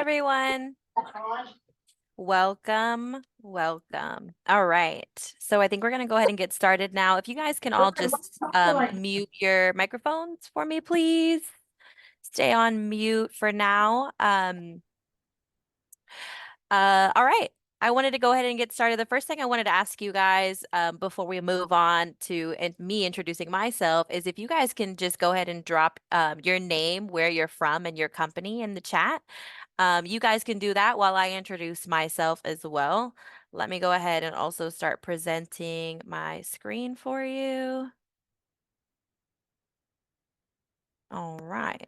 everyone. Welcome, welcome. All right. So I think we're going to go ahead and get started now. If you guys can all just mute your microphones for me, please. Stay on mute for now. All right. I wanted to go ahead and get started. The first thing I wanted to ask you guys before we move on to me introducing myself is if you guys can just go ahead and drop your name, where you're from, and your company in the chat. You guys can do that while I introduce myself as well. Let me go ahead and also start presenting my screen for you. All right.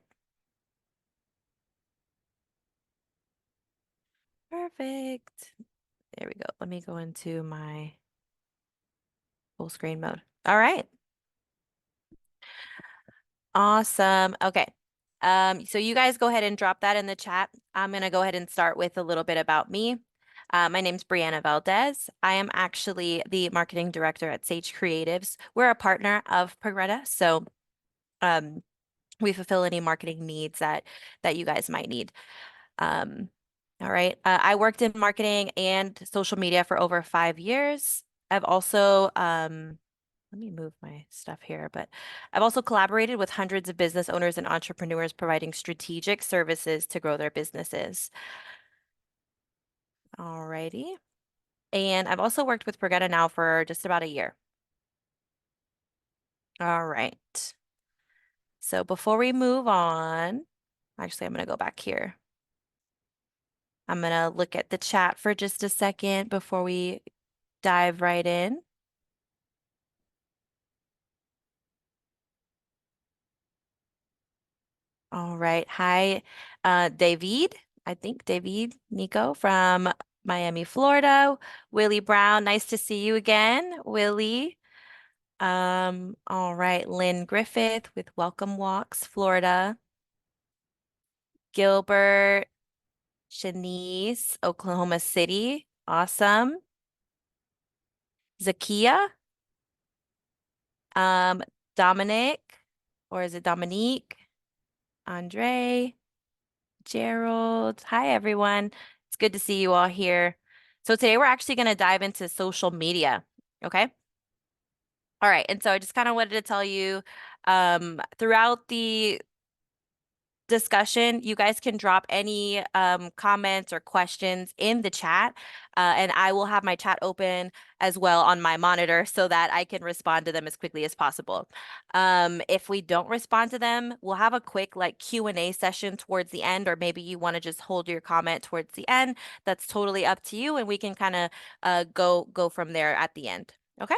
Perfect. There we go. Let me go into my full screen mode. All right. Awesome. Okay. So you guys go ahead and drop that in the chat. I'm going to go ahead and start with a little bit about me. My name's Brianna Valdez. I am actually the marketing director at Sage Creatives. We're a partner of Progreda, so we fulfill any marketing needs that you guys might need. All right. I worked in marketing and social media for over 5 years. I've also let me move my stuff here, but I've also collaborated with hundreds of business owners and entrepreneurs providing strategic services to grow their businesses. All righty. And I've also worked with Progreda now for just about a year. All right. So before we move on, actually, I'm going to go back here. I'm going to look at the chat for just a second before we dive right in. All right. Hi, David. I think David Nico from Miami, Florida. Willie Brown, nice to see you again, Willie. All right, Lynn Griffith with Welcome Walks, Florida. Gilbert, Shanice, Oklahoma City. Awesome. Zakia, Dominic, or is it Dominique? Andre. Gerald. Hi, everyone. It's good to see you all here. So today we're actually going to dive into social media. Okay. All right. And so I just kind of wanted to tell you throughout the discussion, you guys can drop any comments or questions in the chat, and I will have my chat open as well on my monitor so that I can respond to them as quickly as possible. If we don't respond to them, we'll have a quick like Q&A session towards the end, or maybe you want to just hold your comment towards the end. That's totally up to you, and we can kind of go from there at the end. Okay.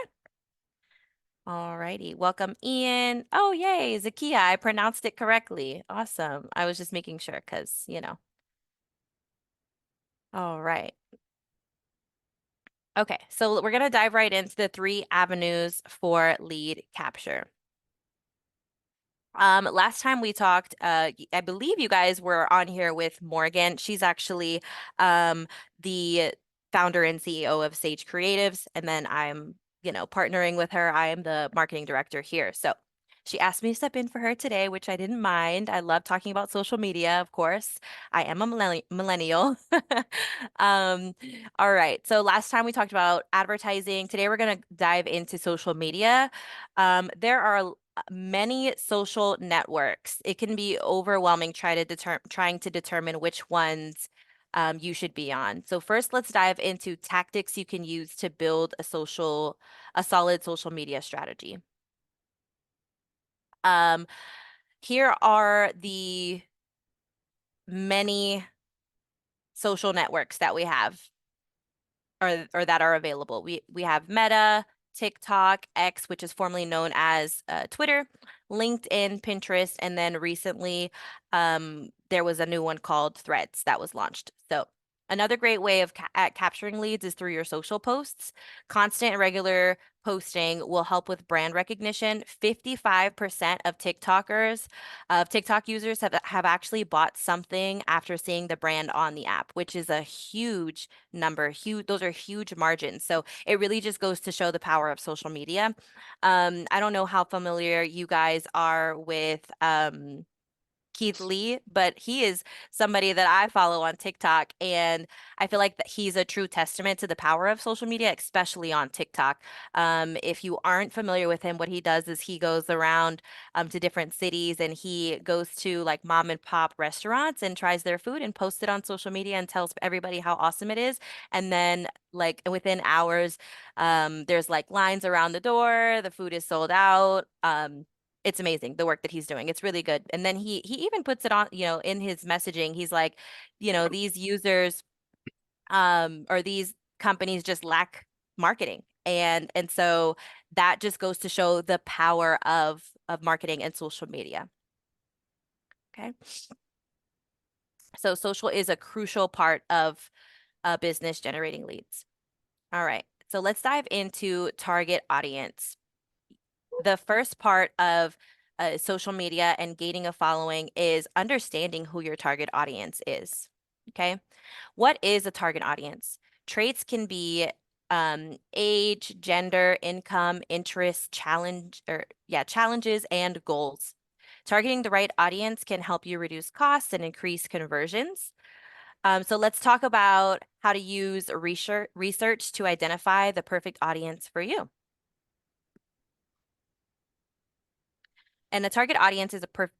All righty. Welcome, Ian. Oh, yay, Zakia. I pronounced it correctly. Awesome. I was just making sure because, All right. Okay, so we're going to dive right into the 3 avenues for lead capture. Last time we talked, I believe you guys were on here with Morgan. She's actually the founder and CEO of Sage Creatives, and then I'm partnering with her. I am the marketing director here. So she asked me to step in for her today, which I didn't mind. I love talking about social media, of course. I am a millennial. All right. So last time we talked about advertising. Today we're going to dive into social media. There are many social networks. It can be overwhelming trying to determine which ones you should be on. So first, let's dive into tactics you can use to build a solid social media strategy. Here are the many social networks that we have or that are available. We have Meta, TikTok, X, which is formerly known as Twitter, LinkedIn, Pinterest, and then recently there was a new one called Threads that was launched. So another great way of capturing leads is through your social posts. Constant and regular posting will help with brand recognition. 55% of TikTok users have actually bought something after seeing the brand on the app, which is a huge number. Those are huge margins. So it really just goes to show the power of social media. I don't know how familiar you guys are with Keith Lee, but he is somebody that I follow on TikTok, and I feel like that he's a true testament to the power of social media, especially on TikTok. If you aren't familiar with him, what he does is he goes around to different cities and he goes to like mom and pop restaurants and tries their food and posts it on social media and tells everybody how awesome it is. And then like within hours, there's like lines around the door, the food is sold out. It's amazing the work that he's doing. It's really good. And then he even puts it on, in his messaging. He's like, these users or these companies just lack marketing. And so that just goes to show the power of marketing and social media. Okay. So social is a crucial part of a business generating leads. All right. So let's dive into target audience. The first part of social media and gaining a following is understanding who your target audience is. Okay. What is a target audience? Traits can be age, gender, income, interests, challenges, and goals. Targeting the right audience can help you reduce costs and increase conversions. So let's talk about how to use research to identify the perfect audience for you. And a target audience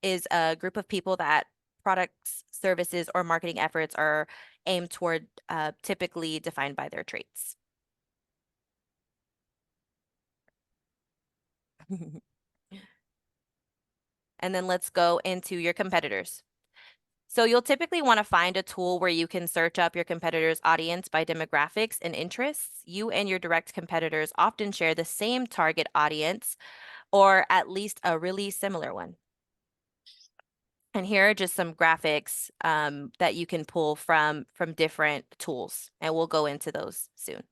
is a group of people that products, services, or marketing efforts are aimed toward, typically defined by their traits. And then let's go into your competitors. So you'll typically want to find a tool where you can search up your competitor's audience by demographics and interests. You and your direct competitors often share the same target audience or at least a really similar one. And here are just some graphics that you can pull from different tools, and we'll go into those soon.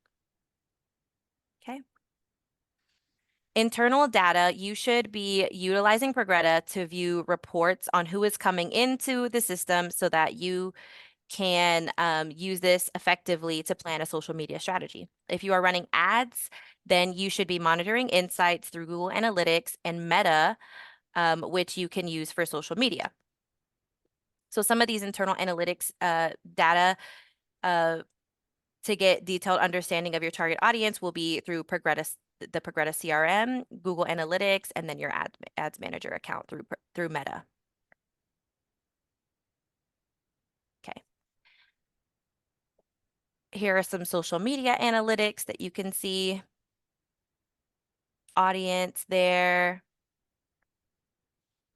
Okay. Internal data, you should be utilizing Progreda to view reports on who is coming into the system so that you can use this effectively to plan a social media strategy. If you are running ads, then you should be monitoring insights through Google Analytics and Meta, which you can use for social media. So some of these internal analytics data to get detailed understanding of your target audience will be through the Progreda CRM, Google Analytics, and then your ads manager account through Meta. Okay. Here are some social media analytics that you can see. Audience there.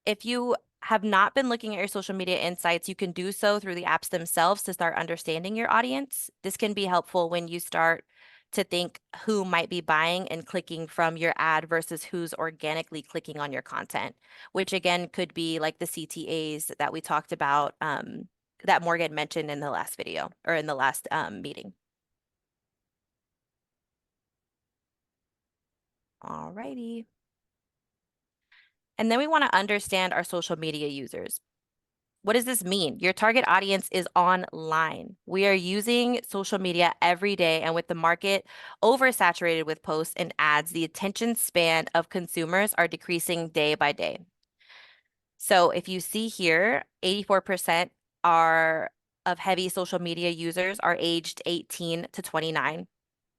If you have not been looking at your social media insights, you can do so through the apps themselves to start understanding your audience. This can be helpful when you start to think who might be buying and clicking from your ad versus who's organically clicking on your content, which again could be like the CTAs that we talked about, that Morgan mentioned in the last video or in the last meeting. All righty. And then we want to understand our social media users. What does this mean? Your target audience is online. We are using social media every day, and with the market oversaturated with posts and ads, the attention span of consumers are decreasing day by day. So if you see here, 84% of heavy social media users are aged 18 to 29,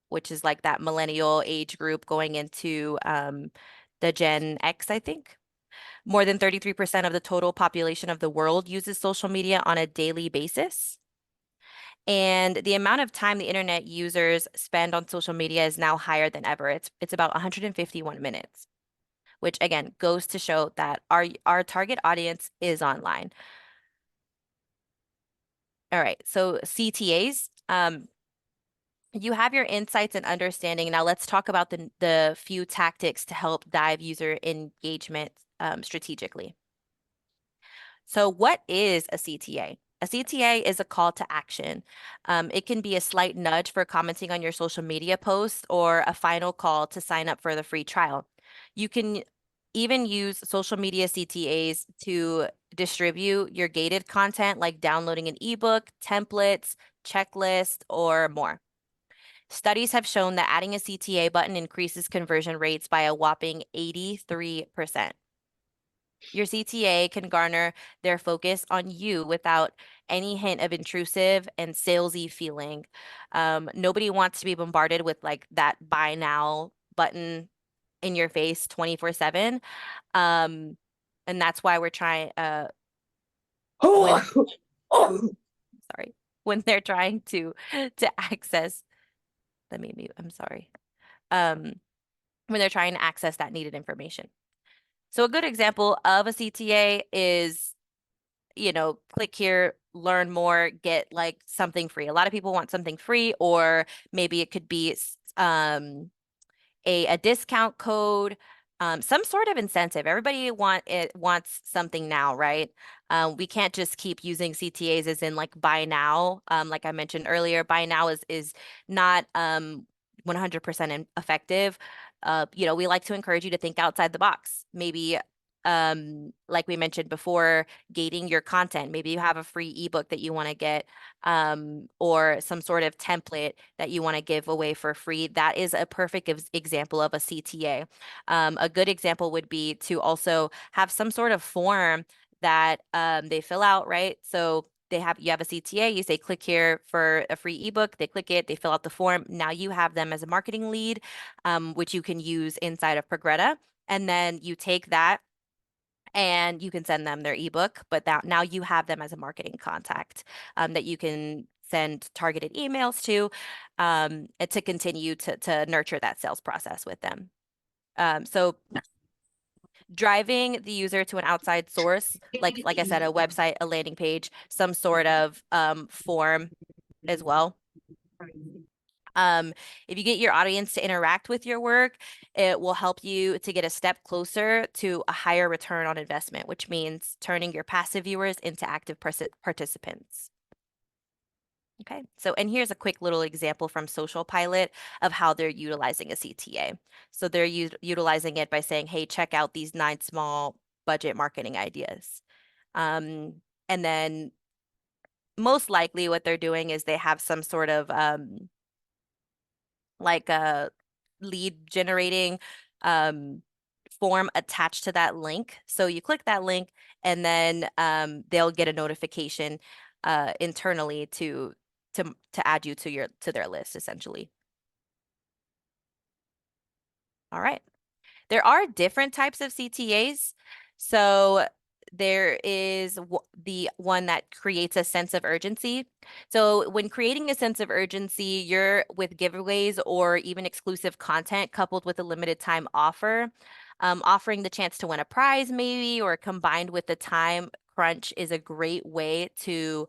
which is like that millennial age group going into the Gen X, I think. More than 33% of the total population of the world uses social media on a daily basis. And the amount of time the internet users spend on social media is now higher than ever. It's about 151 minutes, which again goes to show that our target audience is online. All right, so CTAs, you have your insights and understanding. Now let's talk about the few tactics to help dive user engagement strategically. So what is a CTA? A CTA is a call to action. It can be a slight nudge for commenting on your social media posts or a final call to sign up for the free trial. You can even use social media CTAs to distribute your gated content like downloading an ebook, templates, checklist, or more. Studies have shown that adding a CTA button increases conversion rates by a whopping 83%. Your CTA can garner their focus on you without any hint of intrusive and salesy feeling. Nobody wants to be bombarded with like that buy now button in your face 24/7. Um, and that's why we're trying when sorry, when they're trying to access, let me mute, I'm sorry. Um, when they're trying to access that needed information. So a good example of a CTA is, click here, learn more, get like something free. A lot of people want something free, or maybe it could be a discount code, some sort of incentive. Everybody wants something now, right? We can't just keep using CTAs as in like buy now. Like I mentioned earlier, buy now is not 100% effective. We like to encourage you to think outside the box. Maybe like we mentioned before, gating your content. Maybe you have a free ebook that you want to get, or some sort of template that you want to give away for free. That is a perfect example of a CTA. A good example would be to also have some sort of form that they fill out, right? So you have a CTA, you say click here for a free ebook, they click it, they fill out the form. Now you have them as a marketing lead, which you can use inside of Progreda. And then you take that and you can send them their ebook, but now you have them as a marketing contact, that you can send targeted emails to, and to continue to nurture that sales process with them. So driving the user to an outside source, like I said, a website, a landing page, some sort of form as well. If you get your audience to interact with your work, it will help you to get a step closer to a higher return on investment, which means turning your passive viewers into active participants. Okay, and here's a quick little example from Social Pilot of how they're utilizing a CTA. So they're utilizing it by saying, hey, check out these 9 small budget marketing ideas. And then most likely what they're doing is they have some sort of like a lead generating form attached to that link. So you click that link and then they'll get a notification internally to add you to their list essentially. All right. There are different types of CTAs. So there is the one that creates a sense of urgency. So when creating a sense of urgency, you're with giveaways or even exclusive content coupled with a limited time offer, offering the chance to win a prize maybe, or combined with the time crunch is a great way to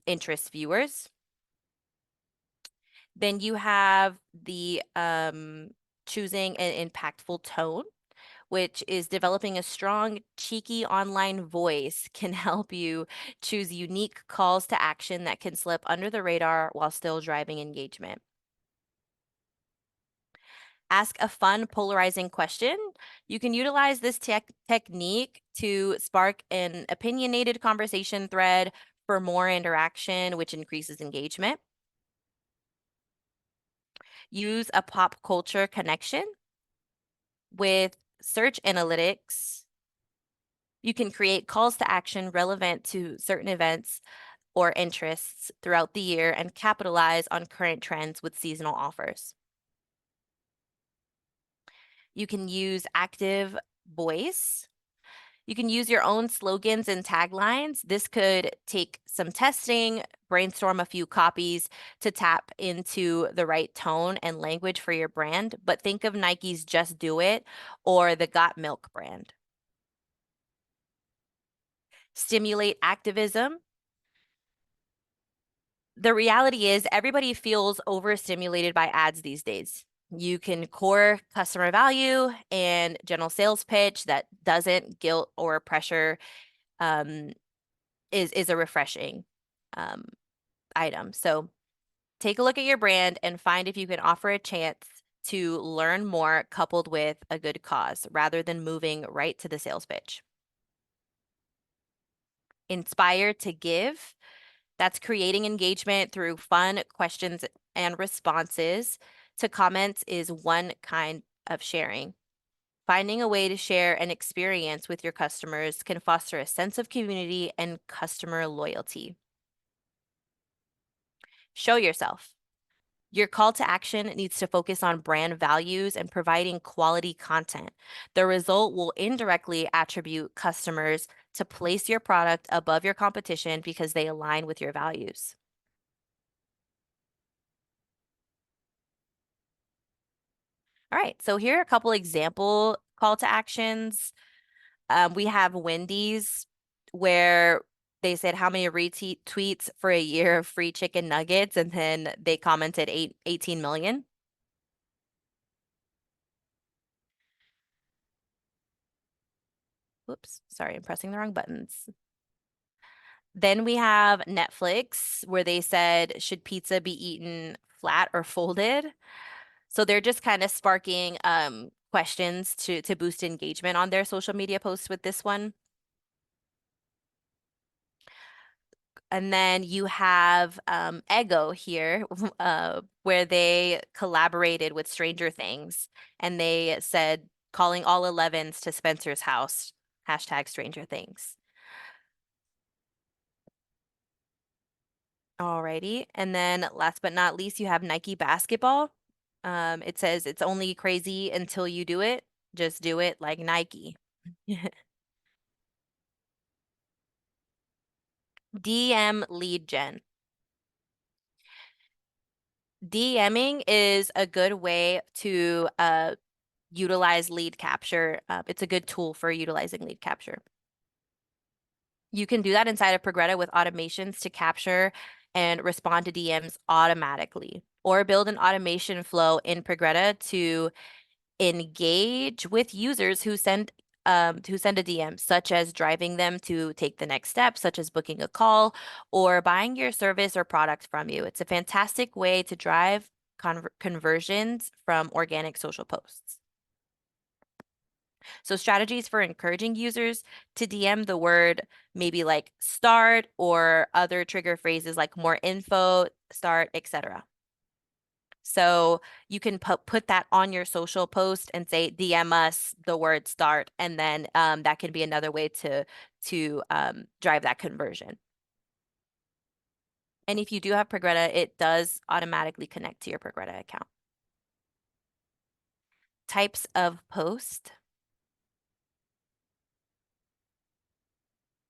interest viewers. Then you have the choosing an impactful tone, which is developing a strong, cheeky online voice can help you choose unique calls to action that can slip under the radar while still driving engagement. Ask a fun, polarizing question. You can utilize this technique to spark an opinionated conversation thread for more interaction, which increases engagement. Use a pop culture connection. With search analytics, you can create calls to action relevant to certain events or interests throughout the year and capitalize on current trends with seasonal offers. You can use active voice. You can use your own slogans and taglines. This could take some testing, brainstorm a few copies to tap into the right tone and language for your brand, but think of Nike's Just Do It or the Got Milk brand. Stimulate activism. The reality is everybody feels overstimulated by ads these days. You can core customer value and general sales pitch that doesn't guilt or pressure, is a refreshing um, item. So take a look at your brand and find if you can offer a chance to learn more coupled with a good cause rather than moving right to the sales pitch. Inspire to give. That's creating engagement through fun questions and responses to comments is one kind of sharing. Finding a way to share an experience with your customers can foster a sense of community and customer loyalty. Show yourself. Your call to action needs to focus on brand values and providing quality content. The result will indirectly attribute customers to place your product above your competition because they align with your values. All right, so here are a couple example call to actions. We have Wendy's where they said how many retweets for a year of free chicken nuggets, and then they commented 18 million. Whoops, sorry, I'm pressing the wrong buttons. Then we have Netflix where they said, should pizza be eaten flat or folded? So they're just kind of sparking questions to boost engagement on their social media posts with this one. And then you have Ego here, where they collaborated with Stranger Things, and they said, calling all 11s to Spencer's house, hashtag Stranger Things. Alrighty. And then last but not least, you have Nike basketball. It says it's only crazy until you do it. Just do it like Nike. DM lead gen. DMing is a good way to utilize lead capture. It's a good tool for utilizing lead capture. You can do that inside of Progreda with automations to capture and respond to DMs automatically, or build an automation flow in Progreda to engage with users who send a DM, such as driving them to take the next step, such as booking a call or buying your service or product from you. It's a fantastic way to drive conversions from organic social posts. So strategies for encouraging users to DM the word, maybe like start or other trigger phrases like more info, start, etc. So you can put that on your social post and say DM us the word start, and then that can be another way to drive that conversion. And if you do have Progreda, it does automatically connect to your Progreda account. Types of post.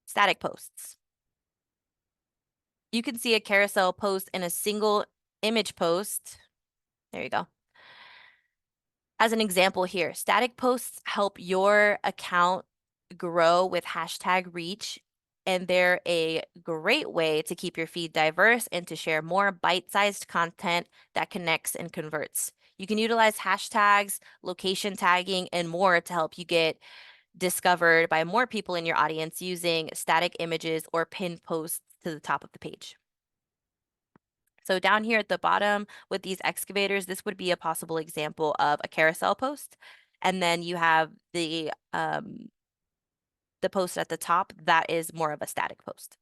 Static posts. You can see a carousel post in a single image post. There you go. As an example here, static posts help your account grow with hashtag reach, and they're a great way to keep your feed diverse and to share more bite-sized content that connects and converts. You can utilize hashtags, location tagging, and more to help you get discovered by more people in your audience using static images or pinned posts to the top of the page. So down here at the bottom with these excavators, this would be a possible example of a carousel post. And then you have the post at the top, that is more of a static post.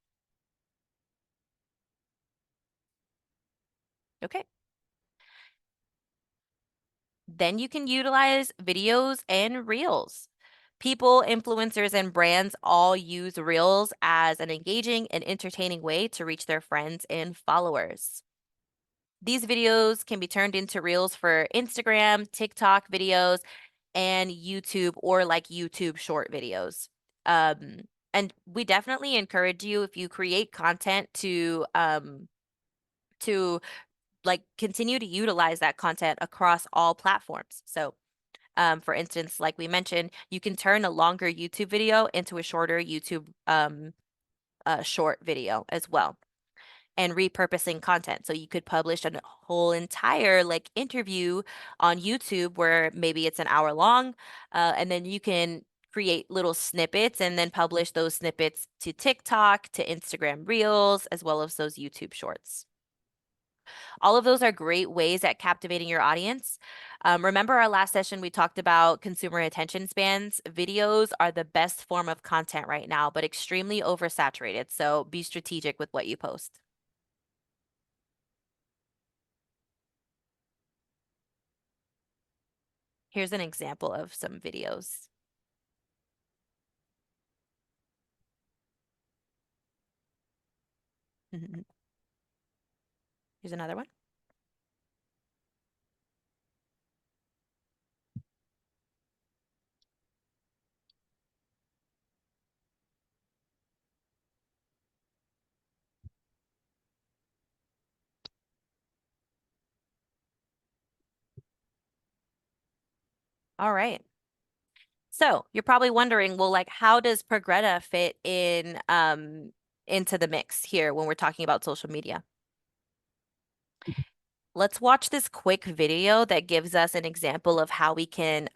Okay. Then you can utilize videos and reels. People, influencers, and brands all use reels as an engaging and entertaining way to reach their friends and followers. These videos can be turned into reels for Instagram, TikTok videos, and YouTube, or like YouTube short videos. And we definitely encourage you, if you create content, to like continue to utilize that content across all platforms. So for instance, like we mentioned, you can turn a longer YouTube video into a shorter YouTube short video as well, and repurposing content. So you could publish a whole entire like interview on YouTube where maybe it's an hour long, and then you can create little snippets and then publish those snippets to TikTok, to Instagram Reels, as well as those YouTube Shorts. All of those are great ways at captivating your audience. Remember our last session, we talked about consumer attention spans. Videos are the best form of content right now, but extremely oversaturated. So be strategic with what you post. Here's an example of some videos. Here's another one. All right. So you're probably wondering, well, like, how does Progreda fit in into the mix here when we're talking about social media? Let's watch this quick video that gives us an example of how we can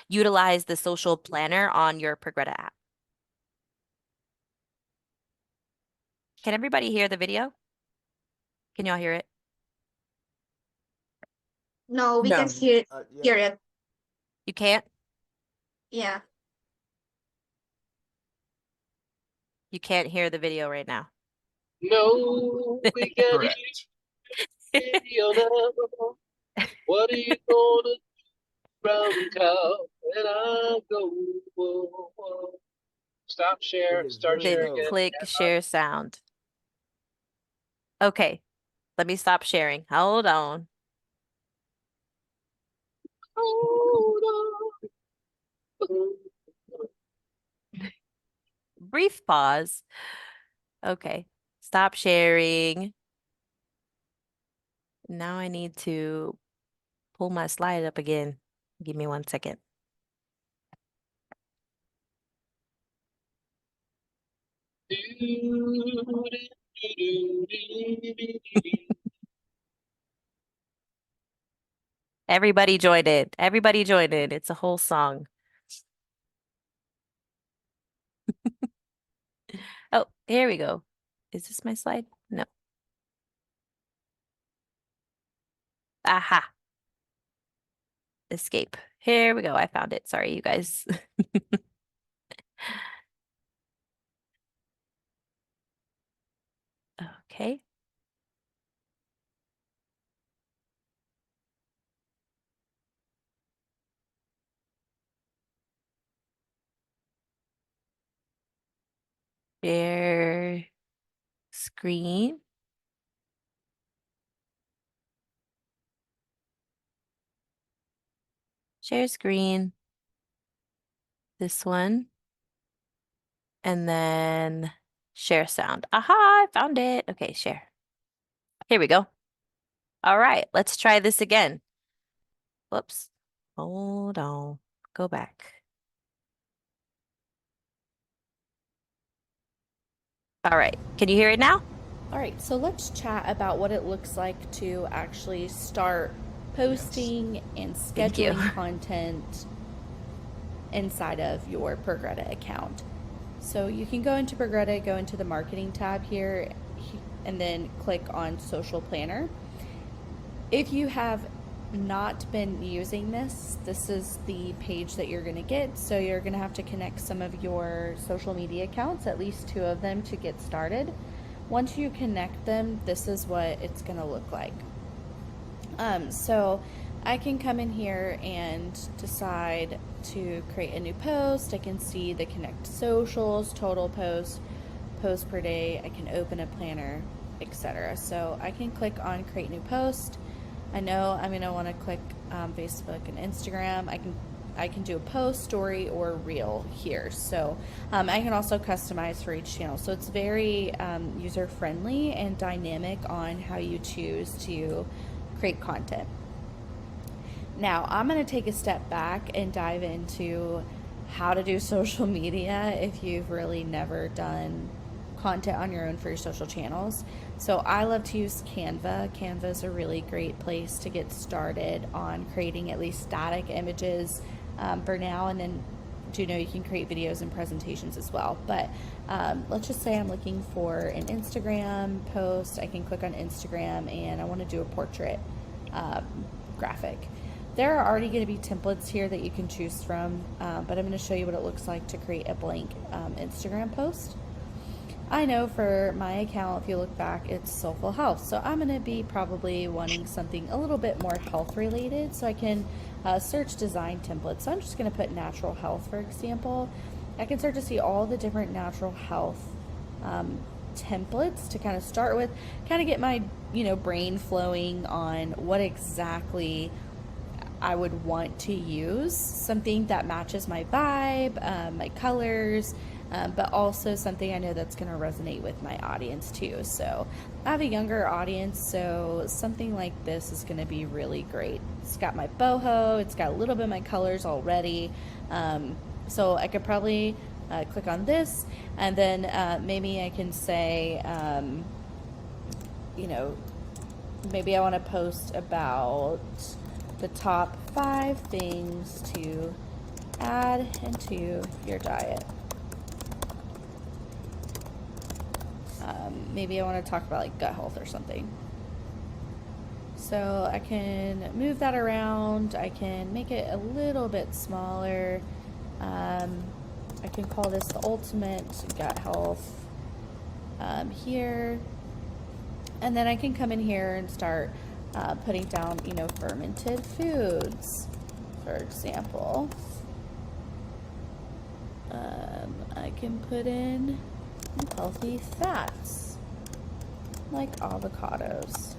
utilize the social planner on your Progreda app. Can everybody hear the video? Can y'all hear it? No, we can No. hear it. You can't? Yeah. You can't hear the video right now. No, we can't Correct. video now. What are you gonna do, brown cow? And I go, whoa, whoa. Stop share, It is start very Then sharing low. again. click share sound. Okay, let me stop sharing. Hold on. Hold on. Brief pause. Okay, stop sharing. Now I need to pull my slide up again. Give me 1 second. Everybody join it. Everybody join it. It's a whole song. Oh, here we go. Is this my slide? No. Aha. Escape. Here we go. I found it. Sorry, you guys. Okay. Share screen. Share screen. This one. And then share sound. Aha, I found it. Okay, share. Here we go. All right, let's try this again. Whoops. Hold on. Go back. All right. Can you hear it now? All right, so let's chat about what it looks like to actually start posting and Thank you. scheduling content inside of your Progreda account. So you can go into Progreda, go into the marketing tab here, and then click on social planner. If you have not been using this, this is the page that you're going to get. So you're going to have to connect some of your social media accounts, at least 2 of them, to get started. Once you connect them, this is what it's going to look like. So I can come in here and decide to create a new post. I can see the connect socials, total posts, posts per day. I can open a planner, etc. So I can click on create new post. I know I'm going to want to click Facebook and Instagram. I can do a post, story, or reel here. So I can also customize for each channel. So it's very user friendly and dynamic on how you choose to create content. Now I'm going to take a step back and dive into how to do social media if you've really never done content on your own for your social channels. So I love to use Canva. Canva is a really great place to get started on creating at least static images for now, and then you can create videos and presentations as well. But let's just say I'm looking for an Instagram post. I can click on Instagram and I want to do a portrait graphic. There are already going to be templates here that you can choose from, but I'm going to show you what it looks like to create a blank Instagram post. I know for my account, if you look back, it's Soulful Health. So I'm going to be probably wanting something a little bit more health related. So I can search design templates. So I'm just going to put natural health, for example. I can start to see all the different natural health templates to kind of start with, kind of get my, brain flowing on what exactly I would want to use, something that matches my vibe, my colors, but also something I know that's going to resonate with my audience too. So I have a younger audience, so something like this is going to be really great. It's got my boho, it's got a little bit of my colors already. So I could probably click on this, and then maybe I can say, maybe I want to post about the top 5 things to add into your diet. Maybe I want to talk about like gut health or something. So I can move that around. I can make it a little bit smaller. I can call this the ultimate gut health here. And then I can come in here and start putting down, fermented foods, for example. I can put in healthy fats, like avocados.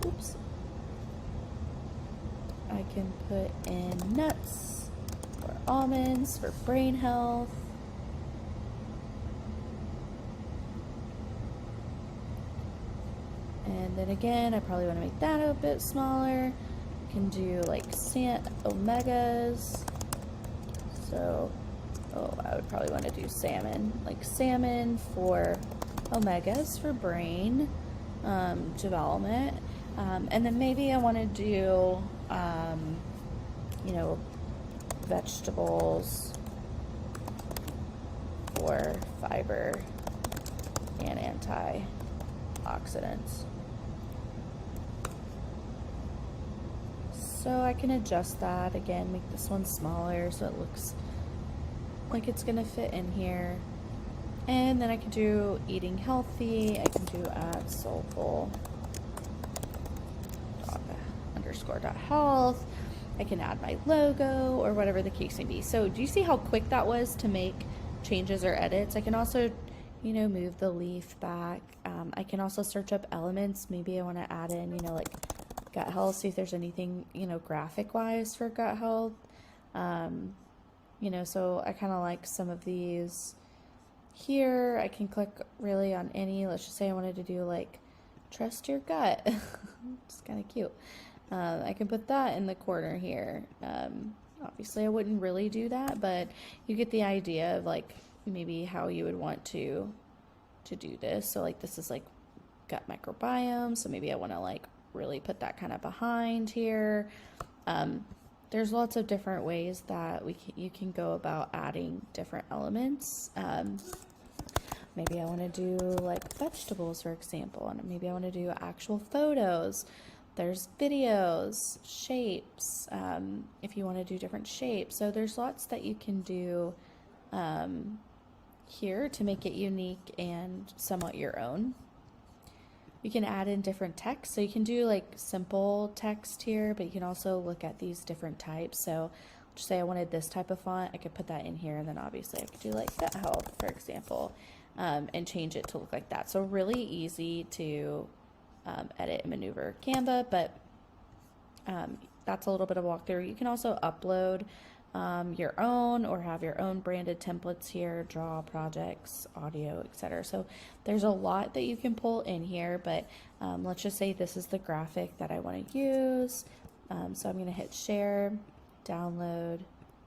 Oops. I can put in nuts or almonds for brain health. And then again, I probably want to make that a bit smaller. I can do like omegas. So, I would probably want to do salmon, like salmon for omegas for brain development. And then maybe I want to do, vegetables for fiber and antioxidants. So I can adjust that again, make this one smaller so it looks like it's gonna fit in here. And then I can do eating healthy. I can do at soulful _health. I can add my logo or whatever the case may be. So do you see how quick that was to make changes or edits? I can also, move the leaf back. I can also search up elements. Maybe I want to add in, like gut health, see if there's anything, graphic wise for gut health. So I kind of like some of these here. I can click really on any, let's just say I wanted to do like trust your gut. It's kind of cute. I can put that in the corner here. Obviously I wouldn't really do that, but you get the idea of like maybe how you would want to do this. So like this is like gut microbiome, so maybe I want to like really put that kind of behind here. There's lots of different ways that you can go about adding different elements. Maybe I want to do like vegetables, for example, and maybe I want to do actual photos. There's videos, shapes, if you want to do different shapes. So there's lots that you can do here to make it unique and somewhat your own. You can add in different text. So you can do like simple text here, but you can also look at these different types. So just say I wanted this type of font, I could put that in here, and then obviously I could do like gut health, for example, and change it to look like that. So really easy to edit and maneuver Canva, but that's a little bit of walkthrough. You can also upload your own or have your own branded templates here, draw projects, audio, etc. So there's a lot that you can pull in here, but let's just say this is the graphic that I want to use. So I'm going to hit share, download.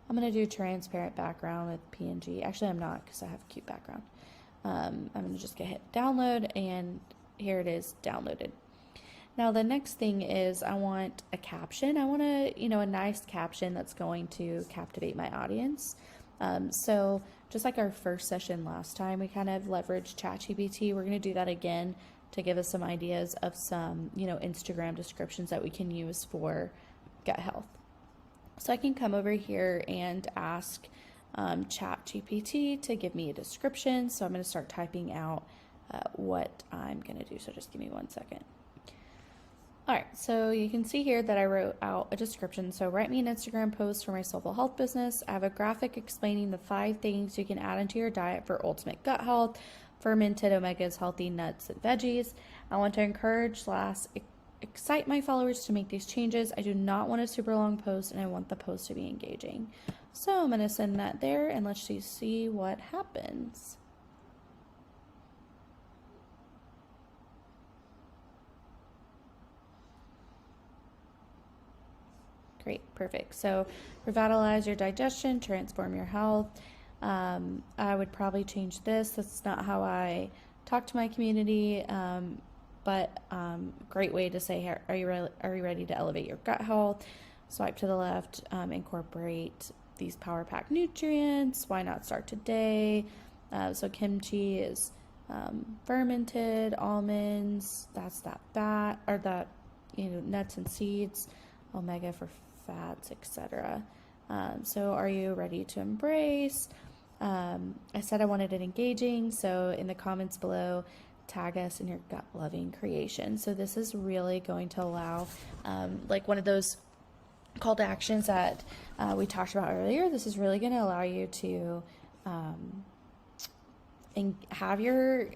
I'm going to do transparent background with PNG. Actually, I'm not, because I have a cute background. I'm going to just hit download, and here it is downloaded. Now the next thing is I want a caption. I want a nice caption that's going to captivate my audience. So just like our first session last time, we kind of leveraged ChatGPT. We're going to do that again to give us some ideas of some, Instagram descriptions that we can use for gut health. So I can come over here and ask Chat GPT to give me a description. So I'm going to start typing out what I'm going to do. So just give me 1 second. All right, so you can see here that I wrote out a description. So write me an Instagram post for my Soulful Health business. I have a graphic explaining the 5 things you can add into your diet for ultimate gut health, fermented omegas, healthy nuts and veggies. I want to encourage / excite my followers to make these changes. I do not want a super long post, and I want the post to be engaging. So I'm going to send that there, and let's just see what happens. Great, perfect. So revitalize your digestion, transform your health. I would probably change this. That's not how I talk to my community, but great way to say, are you ready to elevate your gut health? Swipe to the left, incorporate these power pack nutrients. Why not start today? So kimchi is fermented almonds. That's that fat, or that, nuts and seeds. Omega for fats, etc. So are you ready to embrace? I said I wanted it engaging, so in the comments below, tag us in your gut loving creation. So this is really going to allow, like one of those call to actions that we talked about earlier. This is really going to allow you to have your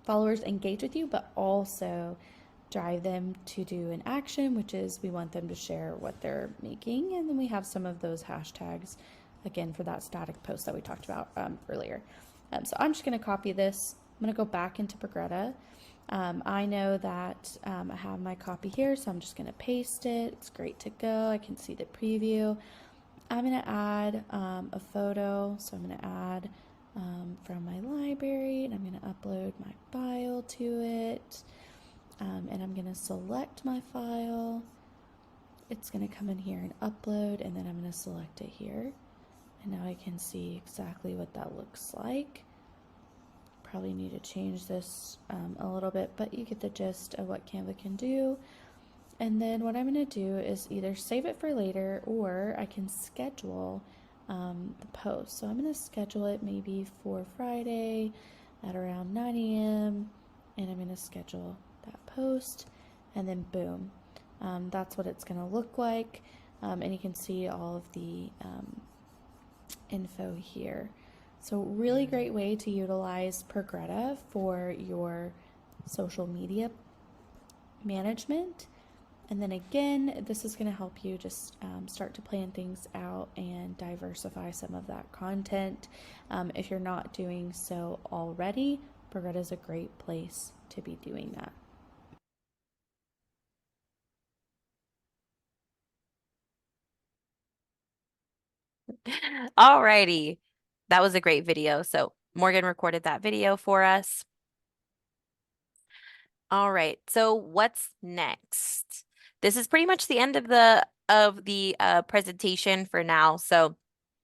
followers engage with you, but also drive them to do an action, which is we want them to share what they're making. And then we have some of those hashtags again for that static post that we talked about earlier. So I'm just going to copy this. I'm going to go back into Progreda. I know that I have my copy here, so I'm just going to paste it. It's great to go. I can see the preview. I'm going to add a photo. So I'm going to add from my library, and I'm going to upload my file to it. And I'm going to select my file. It's going to come in here and upload, and then I'm going to select it here. And now I can see exactly what that looks like. Probably need to change this a little bit, but you get the gist of what Canva can do. And then what I'm going to do is either save it for later, or I can schedule the post. So I'm going to schedule it maybe for Friday at around 9 a.m. and I'm going to schedule that post, and then boom, that's what it's going to look like. And you can see all of the info here. So really great way to utilize Progreda for your social media management. And then again, this is going to help you just start to plan things out and diversify some of that content. If you're not doing so already, Progreda is a great place to be doing that. Alrighty. That was a great video. So Morgan recorded that video for us. All right. So what's next? This is pretty much the end of the presentation for now. So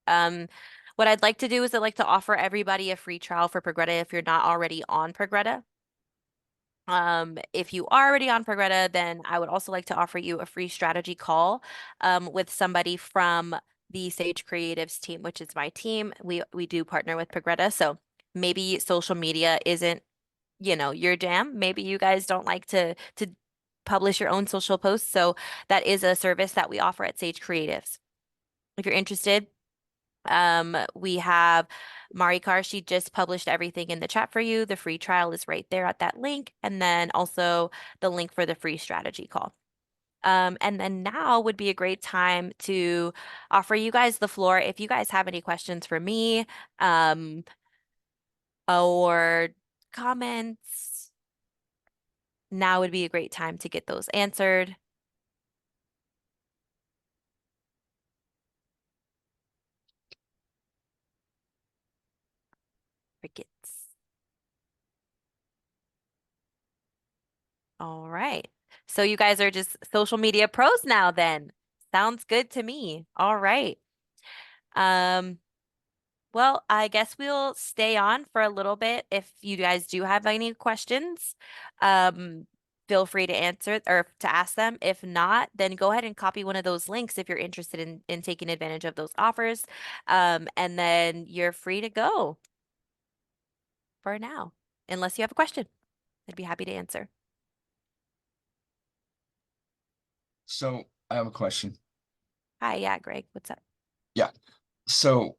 what I'd like to do is I'd like to offer everybody a free trial for Progreda if you're not already on Progreda. If you are already on Progreda, then I would also like to offer you a free strategy call with somebody from the Sage Creatives team, which is my team. We do partner with Progreda, so maybe social media isn't, your jam. Maybe you guys don't like to publish your own social posts, so that is a service that we offer at Sage Creatives. If you're interested, we have Marikar. She just published everything in the chat for you. The free trial is right there at that link. And then also the link for the free strategy call. And then now would be a great time to offer you guys the floor. If you guys have any questions for me, or comments, now would be a great time to get those answered. Crickets. All right. So you guys are just social media pros now then. Sounds good to me. All right. Um, well, I guess we'll stay on for a little bit if you guys do have any questions. Um, feel free to answer or to ask them. If not, then go ahead and copy one of those links if you're interested in taking advantage of those offers. And then you're free to go for now, unless you have a question. I'd be happy to answer. So I have a question. Hi, yeah, Greg, what's up? Yeah. So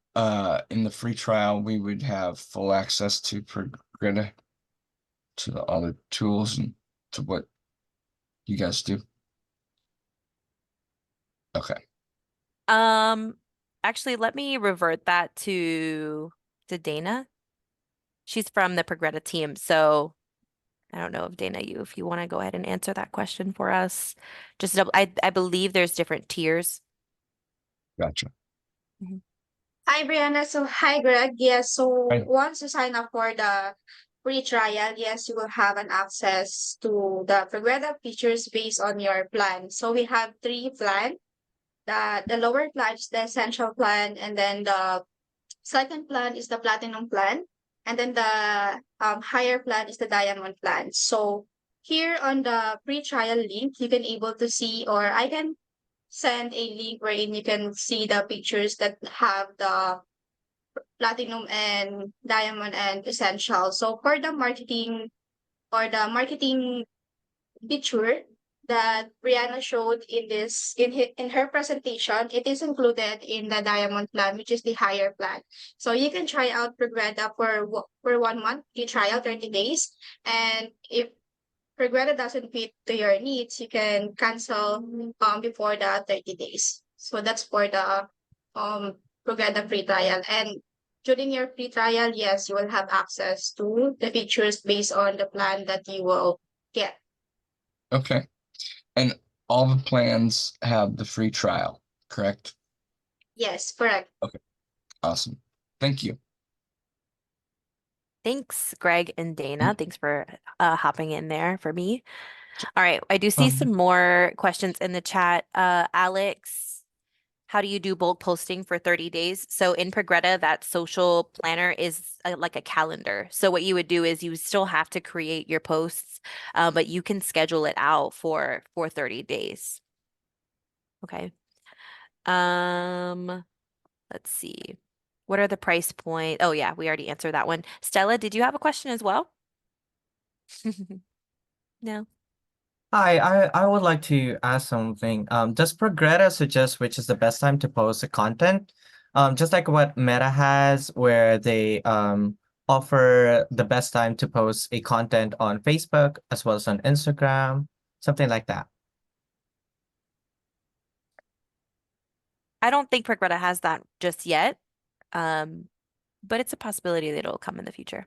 in the free trial, we would have full access to Progreda, to all the tools and to what you guys do. Okay. Actually, let me revert that to Dana. She's from the Progreda team, so I don't know if Dana, if you want to go ahead and answer that question for us. Just double, I believe there's different tiers. Gotcha. Mhm. Hi, Brianna. So, hi, Greg. Yes. So, Hi. once you sign up for the free trial, yes, you will have an access to the Progreda features based on your plan. So, we have three plans. The lower plan is the essential plan, and then the second plan is the platinum plan, and then the higher plan is the diamond plan. So, here on the free trial link, you can able to see, or I can send a link wherein you can see the pictures that have the platinum and diamond and essential. So for the marketing or the marketing picture that Brianna showed in in her presentation, it is included in the diamond plan, which is the higher plan. So you can try out Progreda for 1 month. You trial 30 days, and if Progreda doesn't fit to your needs, you can cancel before the 30 days. So that's for the Progreda free trial. And during your free trial, yes, you will have access to the features based on the plan that you will get. Okay. And all the plans have the free trial, correct? Yes, correct. Awesome. Thank you. Thanks, Greg and Dana. Mm. Thanks for hopping in there for me. All right, I do see Um, some more questions in the chat. Alex, how do you do bulk posting for 30 days? So in Progreda, that social planner is like a calendar. So what you would do is you still have to create your posts, but you can schedule it out for 30 days. Okay. Let's see. What are the price point? Oh yeah, we already answered that one. Stella, did you have a question as well? No. Hi, I would like to ask something. Does Progreda suggest which is the best time to post the content? Just like what Meta has, where they offer the best time to post a content on Facebook as well as on Instagram, something like that. I don't think Progreda has that just yet. Um, but it's a possibility that it'll come in the future.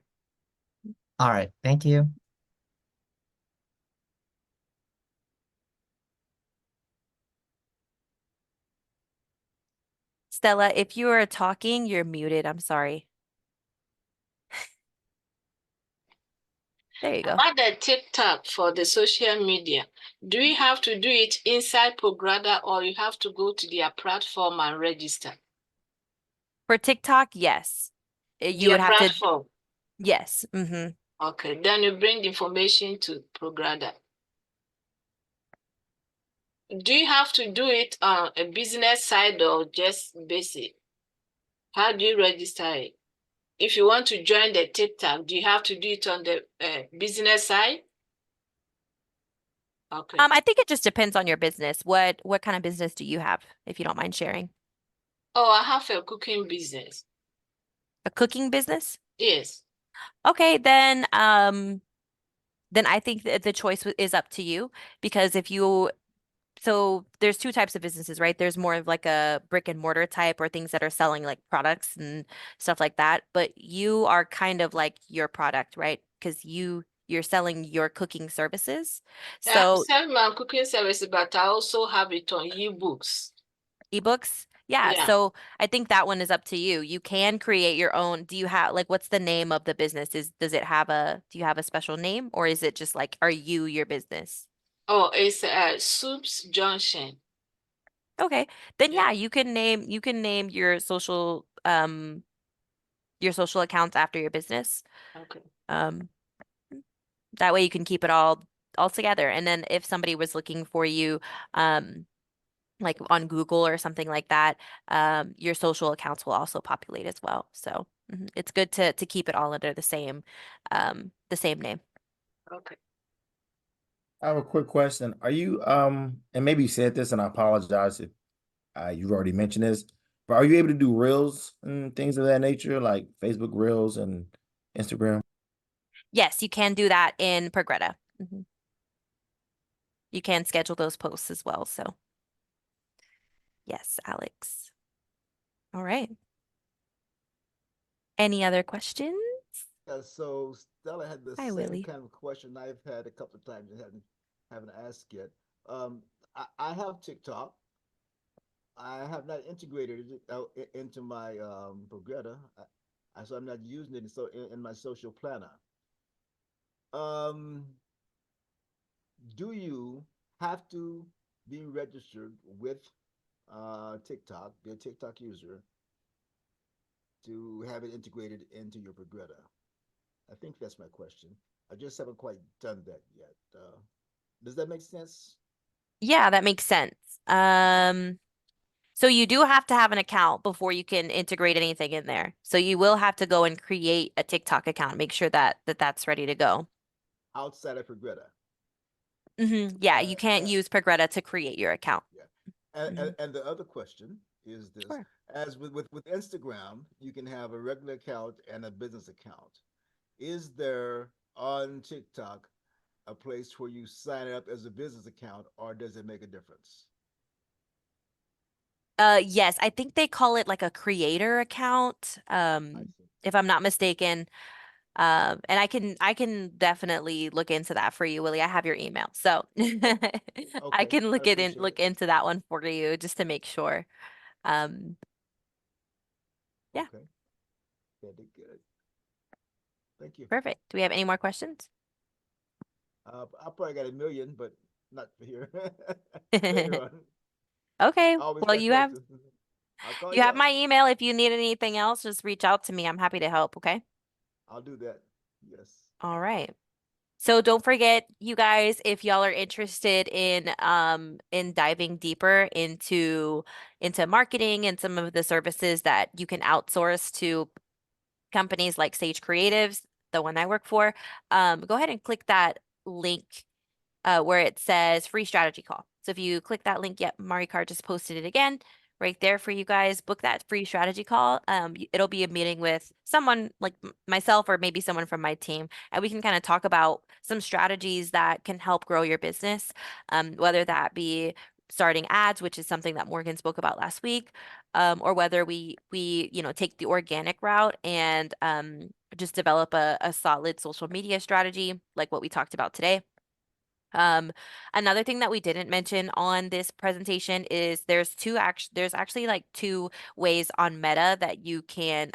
All right, thank you. Stella, if you are talking, you're muted. I'm sorry. There you go. About the TikTok for the social media, do you have to do it inside Prograda or you have to go to their platform and register? For TikTok, yes. You Their would have to, platform. yes. Mm-hmm. Okay, then you bring the information to Prograda. Do you have to do it on a business side or just basic? How do you register it? If you want to join the TikTok, do you have to do it on the business side? Okay. I think it just depends on your business. What kind of business do you have, if you don't mind sharing? Oh, I have a cooking business. A cooking business? Yes. Okay, then I think that the choice is up to you because so there's two types of businesses, right? There's more of like a brick and mortar type or things that are selling like products and stuff like that. But you are kind of like your product, right? Because you're selling your cooking services. I So sell my cooking service, but I also have it on ebooks. ebooks, yeah. Yeah. So I think that one is up to you. You can create your own. Do you have like what's the name of the business? Does it have do you have a special name or is it just like are you your business? Oh, it's Soups Junction. Okay. Then Yeah. yeah, you can name your social accounts after your business. Okay. Um that way you can keep it all all together. And then if somebody was looking for you, like on Google or something like that, your social accounts will also populate as well. So it's good to keep it all under the same name. Okay. I have a quick question. Are you and maybe you said this and I apologize if you've already mentioned this, but are you able to do reels and things of that nature, like Facebook Reels and Instagram? Yes, you can do that in Progreda. You can schedule those posts as well. So yes, Alex. All right. Any other questions? So Stella had the Hi, same Willie. kind of question I've had a couple of times and haven't asked yet. I have TikTok. I have not integrated it into my Progreda, so I'm not using it in my social planner. Um, do you have to be registered with TikTok, be a TikTok user, to have it integrated into your Progreda? I think that's my question. I just haven't quite done that yet. Does that make sense? Yeah, that makes sense. Okay. So you do have to have an account before you can integrate anything in there. So you will have to go and create a TikTok account, make sure that's ready to go. Outside of Progreda. Yeah, you Uh, can't uh, use Progreda to create your account. yeah. And, hmm and and the other question is this: Sure. as with Instagram, you can have a regular account and a business account. Is there on TikTok a place where you sign up as a business account, or does it make a difference? Yes, I think they call it like a creator account, I see. if I'm not mistaken. And I can definitely look into that for you, Willie. I have your email, so I Okay, can I appreciate it. look into that one for you just to make sure. Um, yeah, Okay, good, good. Thank you. perfect. Do we have any more questions? I probably got a million, but not for here. Later on. Okay, I always well, got questions. I'll call you you have up. my email. If you need anything else, just reach out to me. I'm happy to help, okay? I'll do that. Yes. All right. So don't forget, you guys, if y'all are interested in diving deeper into marketing and some of the services that you can outsource to companies like Sage Creatives, the one I work for, go ahead and click that link where it says free strategy call. So if you click that link, yep, Marikar just posted it again right there for you guys. Book that free strategy call. It'll be a meeting with someone like myself or maybe someone from my team, and we can kind of talk about some strategies that can help grow your business, whether that be starting ads, which is something that Morgan spoke about last week, or whether we take the organic route and just develop a solid social media strategy like what we talked about today. Another thing that we didn't mention on this presentation is there's actually like two ways on Meta that you can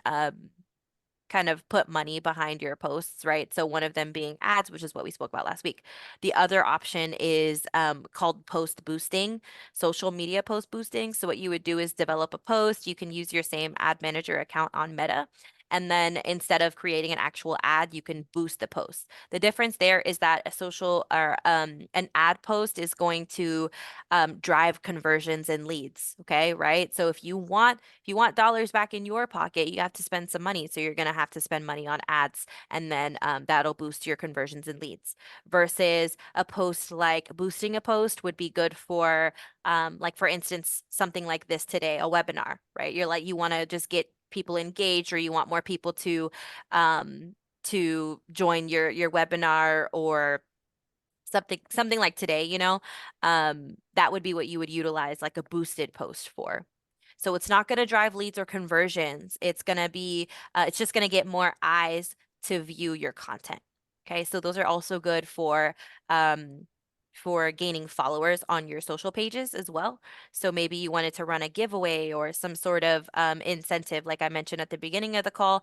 kind of put money behind your posts, right? So one of them being ads, which is what we spoke about last week. The other option is called post boosting, social media post boosting. So what you would do is develop a post. You can use your same ad manager account on Meta. And then instead of creating an actual ad, you can boost the post. The difference there is that a social or an ad post is going to drive conversions and leads. Okay, right? So if you want dollars back in your pocket, you have to spend some money. So you're going to have to spend money on ads, and then that'll boost your conversions and leads. Versus a post like boosting a post would be good for, like for instance, something like this today, a webinar, right? You're like, you want to just get people engaged, or you want more people to join your webinar or something like today, that would be what you would utilize like a boosted post for. So it's not going to drive leads or conversions. It's just going to get more eyes to view your content. Okay, so those are also good for gaining followers on your social pages as well. So maybe you wanted to run a giveaway or some sort of incentive, like I mentioned at the beginning of the call.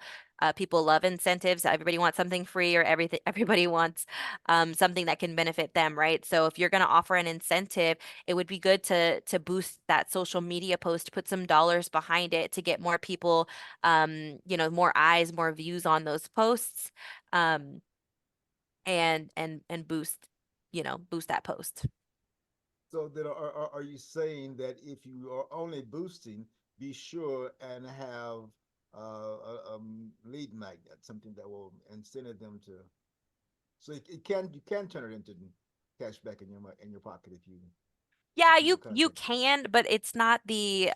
People love incentives. Everybody wants something free, or everything. Everybody wants something that can benefit them, right? So if you're going to offer an incentive, it would be good to boost that social media post, put some dollars behind it to get more people, more eyes, more views on those posts, um, and boost boost that post. So then are you saying that if you are only boosting, be sure and have a lead magnet, something that will incentive them to, so you can turn it into cash back in your pocket if you Yeah, keep the you content. can, but it's not the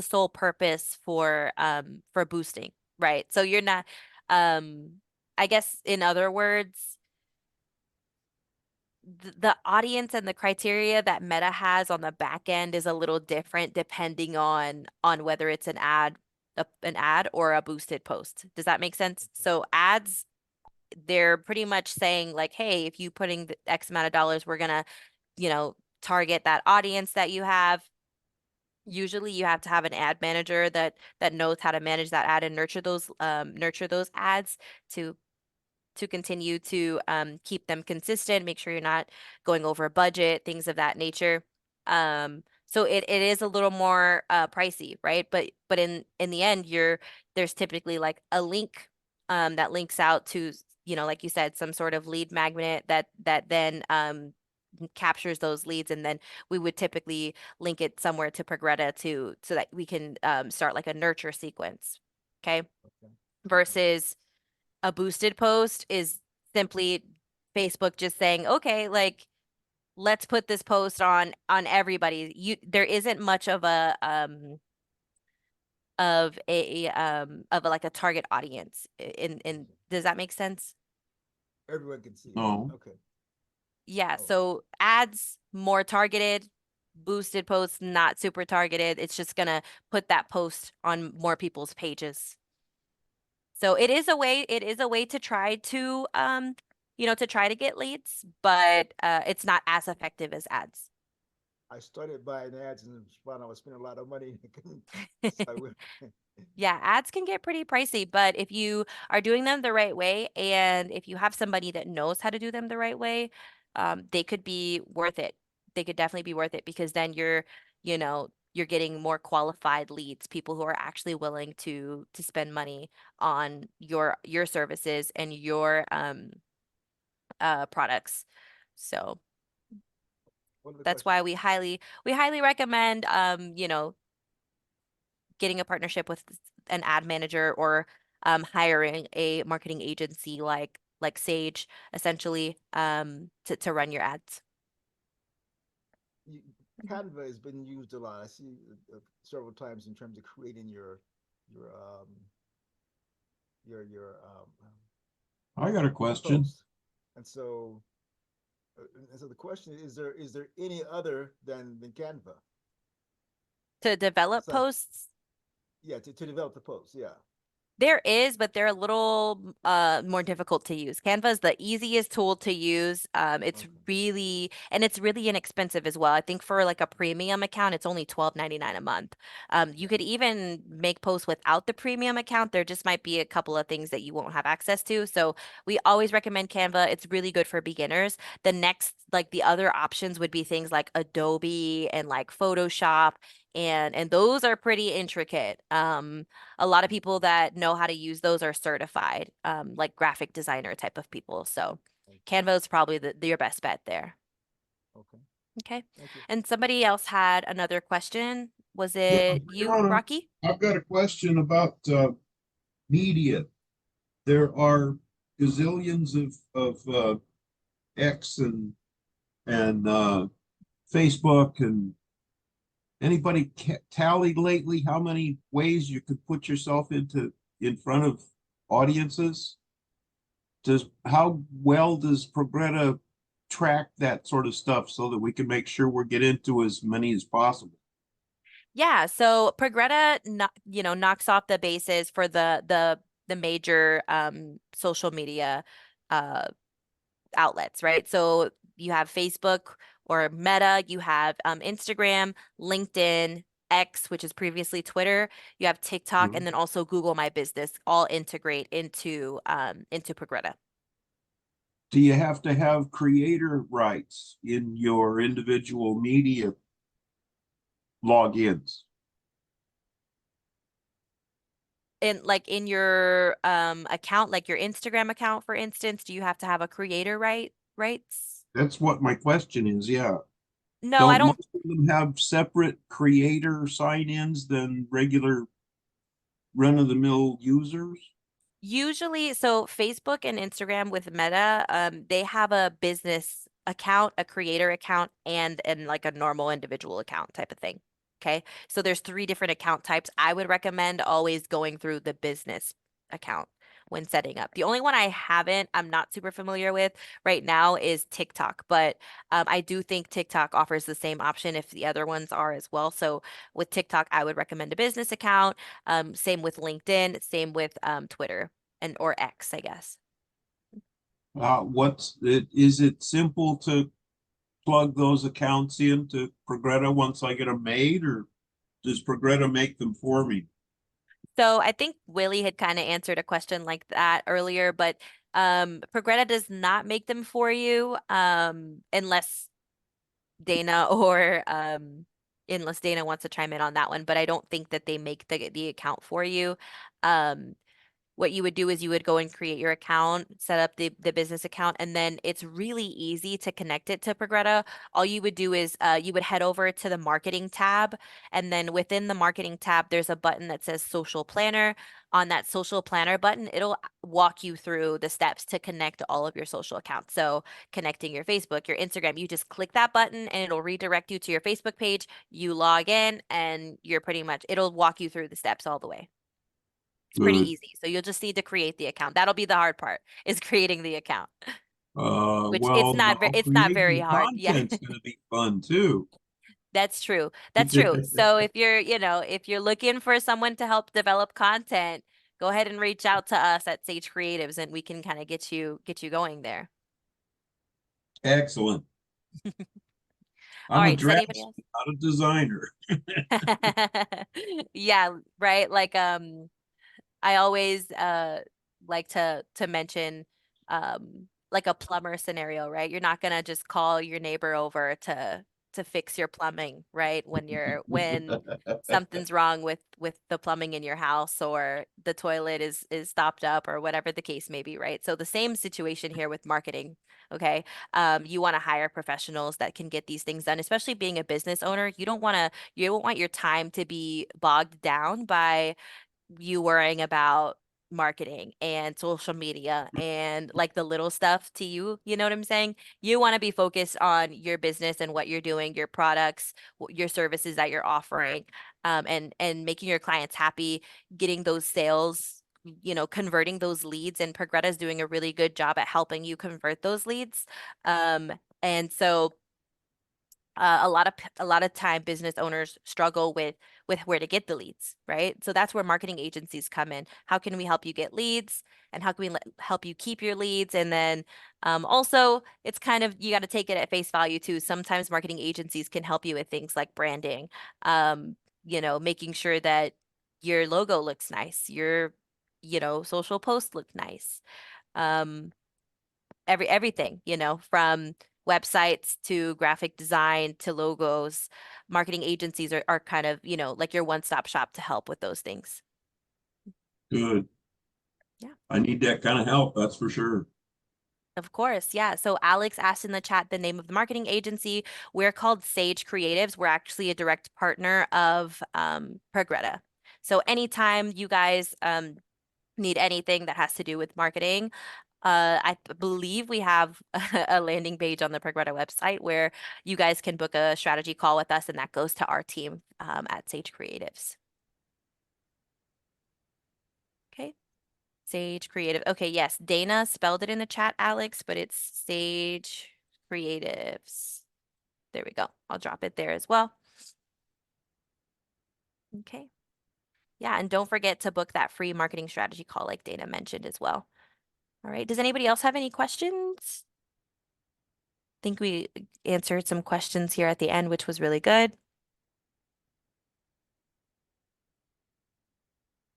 sole purpose for boosting, right? So you're not um I guess in other words, the audience and the criteria that Meta has on the back end is a little different depending on whether it's an ad or a boosted post. Does that make sense? So ads, they're pretty much saying like, hey, if you putting the X amount of dollars, we're gonna, target that audience that you have. Usually you have to have an ad manager that knows how to manage that ad and nurture those ads to continue to keep them consistent, make sure you're not going over budget, things of that nature. So it is a little more pricey, right? But in the end, there's typically like a link that links out to, like you said, some sort of lead magnet that then captures those leads, and then we would typically link it somewhere to Progreda to so that we can start like a nurture sequence. Okay. Okay. Versus a boosted post is simply Facebook just saying, okay, like let's put this post on everybody. There isn't much of like a target audience in does that make sense? Everyone can see it. No. Okay. Yeah, Oh, so ads more targeted, boosted posts not super targeted. It's just gonna put that post on more people's pages. So it is a way to try to to try to get leads, but it's not as effective as ads. I started buying ads and found I was spending a lot of money. So I went. Yeah, ads can get pretty pricey, but if you are doing them the right way and if you have somebody that knows how to do them the right way, they could be worth it. They could definitely be worth it because then you're getting more qualified leads, people who are actually willing to spend money on your services and your products. So One of the that's questions. why we highly recommend getting a partnership with an ad manager or hiring a marketing agency like Sage, essentially, to run your ads. you, Canva has been used a lot. I see several times in terms of creating your um your I got a question. post. And so the question is there any other than Canva? To develop Besides, posts, yeah, to develop the post. Yeah. there is, but they're a little more difficult to use. Canva is the easiest tool to use. Okay. It's really inexpensive as well. I think for like a premium account, it's only $12.99 a month. You Yeah. could even make posts without the premium account. There just might be a couple of things that you won't have access to. So we always recommend Canva. It's really good for beginners. The other options would be things like Adobe and like Photoshop, and those are pretty intricate. A lot of people Okay. that know how to use those are certified, like graphic designer type of people. So Okay. Canva is probably your best bet there. Okay. Okay. Thank you. And somebody else had another question. Was Yeah, it you, Rocky? I've got a question about media. There are gazillions of X and Facebook, and anybody tallied lately how many ways you could put yourself in front of audiences? How well does Progreda track that sort of stuff so that we can make sure we're get into as many as possible? Yeah. So Progreda, knocks off the bases for the major social media uh outlets, right? So you have Facebook or Meta, you have Instagram, LinkedIn, X, which is previously Twitter, you have TikTok, and Mhm. then also Google My Business all integrate into Progreda. Do you have to have creator rights in your individual media logins? In your account, like your Instagram account, for instance, do you have to have a creator rights? That's what my question is, yeah. No, I Don't don't most of them have separate creator sign-ins than regular run-of-the-mill users? usually, so Facebook and Instagram with Meta, they have a business account, a creator account, and like a normal individual account type of thing. Okay. So there's three different account types. I would recommend always going through the business account when setting up. The only one I'm not super familiar with right now is TikTok, but I do think TikTok offers the same option if the other ones are as well. So with TikTok, I would recommend a business account. Same with LinkedIn, same with Twitter and or X, I guess. What's it? Is it simple to plug those accounts into Progreda once I get them made, or does Progreda make them for me? So I think Willie had kind of answered a question like that earlier, but Progreda does not make them for you unless Dana or unless Dana wants to chime in on that one, but I don't think that they make the account for you. Um what you would do is you would go and create your account, set up the business account, and then it's really easy to connect it to Progreda. All you would do is you would head over to the marketing tab, and then within the marketing tab, there's a button that says social planner. On that social planner button, it'll walk you through the steps to connect all of your social accounts. So connecting your Facebook, your Instagram, you just click that button and it'll redirect you to your Facebook page. You log in and it'll walk you through the steps all the way. It's pretty Good. easy. So you'll just need to create the account. That'll be the hard part is creating the account, which Well, now it's not very creating hard. Yeah, content's going to be fun too. that's true. That's true. So if if you're looking for someone to help develop content, go ahead and reach out to us at Sage Creatives and we can kind of get you going there. Excellent. All I'm a right, does anybody draftsman, not a designer. else? Yeah, right. Like I always like to mention like a plumber scenario, right? You're not gonna just call your neighbor over to fix your plumbing, right? When something's wrong with the plumbing in your house or the toilet is stopped up or whatever the case may be, right? So the same situation here with marketing, okay? You want to hire professionals that can get these things done, especially being a business owner. You don't want your time to be bogged down by you worrying about marketing and social media and like the little stuff to you, you know what I'm saying? You want to be focused on your business and what you're doing, your products, your services that you're offering, and making your clients happy, getting those sales, converting those leads. And Progretta is doing a really good job at helping you convert those leads. And so a lot of time business owners struggle with where to get the leads, right? So that's where marketing agencies come in. How can we help you get leads, and how can we help you keep your leads? And then also, it's kind of you got to take it at face value too. Sometimes marketing agencies can help you with things like branding, making sure that your logo looks nice, your social posts look nice. Um, everything, from websites to graphic design to logos. Marketing agencies are kind of, like your one-stop shop to help with those things. Good. Yeah. I need that kind of help, that's for sure. Of course, yeah. So Alex asked in the chat the name of the marketing agency. We're called Sage Creatives. We're actually a direct partner of Progreda. So anytime you guys need anything that has to do with marketing, I believe we have a landing page on the Progreda website where you guys can book a strategy call with us, and that goes to our team at Sage Creatives. Okay. Sage Creative. Okay, yes. Dana spelled it in the chat, Alex, but it's Sage Creatives. There we go. I'll drop it there as well. Okay. Yeah, and don't forget to book that free marketing strategy call like Dana mentioned as well. All right. Does anybody else have any questions? Think we answered some questions here at the end, which was really good.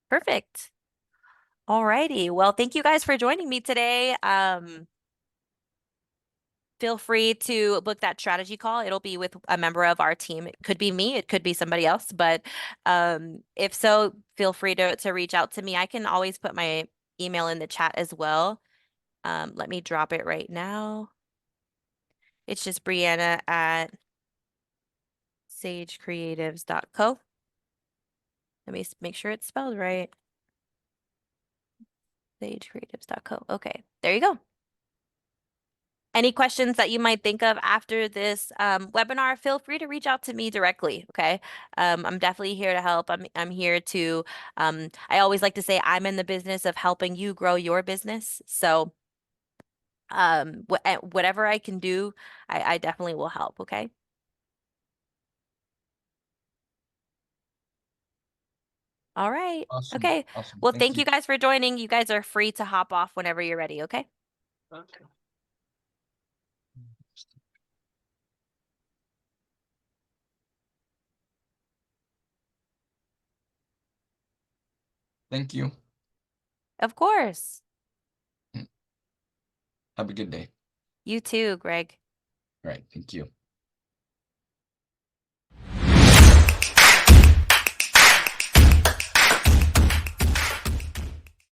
Perfect. All righty. Well, thank you guys for joining me today. Feel free to book that strategy call. It'll be with a member of our team. It could be me, it could be somebody else, but if so, feel free to reach out to me. I can always put my email in the chat as well. Let me drop it right now. It's just Brianna at sagecreatives.co. Let me make sure it's spelled right. Sagecreatives.co. Okay, there you go. Any questions that you might think of after this webinar, feel free to reach out to me directly, okay? I'm definitely here to help. I'm here to, I always like to say I'm in the business of helping you grow your business. So whatever I can do, I definitely will help, okay? All right. Awesome. Okay. Awesome. Well, Thank thank you. you guys for joining. You guys are free to hop off whenever you're ready, okay? Okay. Thank you. Of course. Have a good day. You too, Greg. All right. Thank you.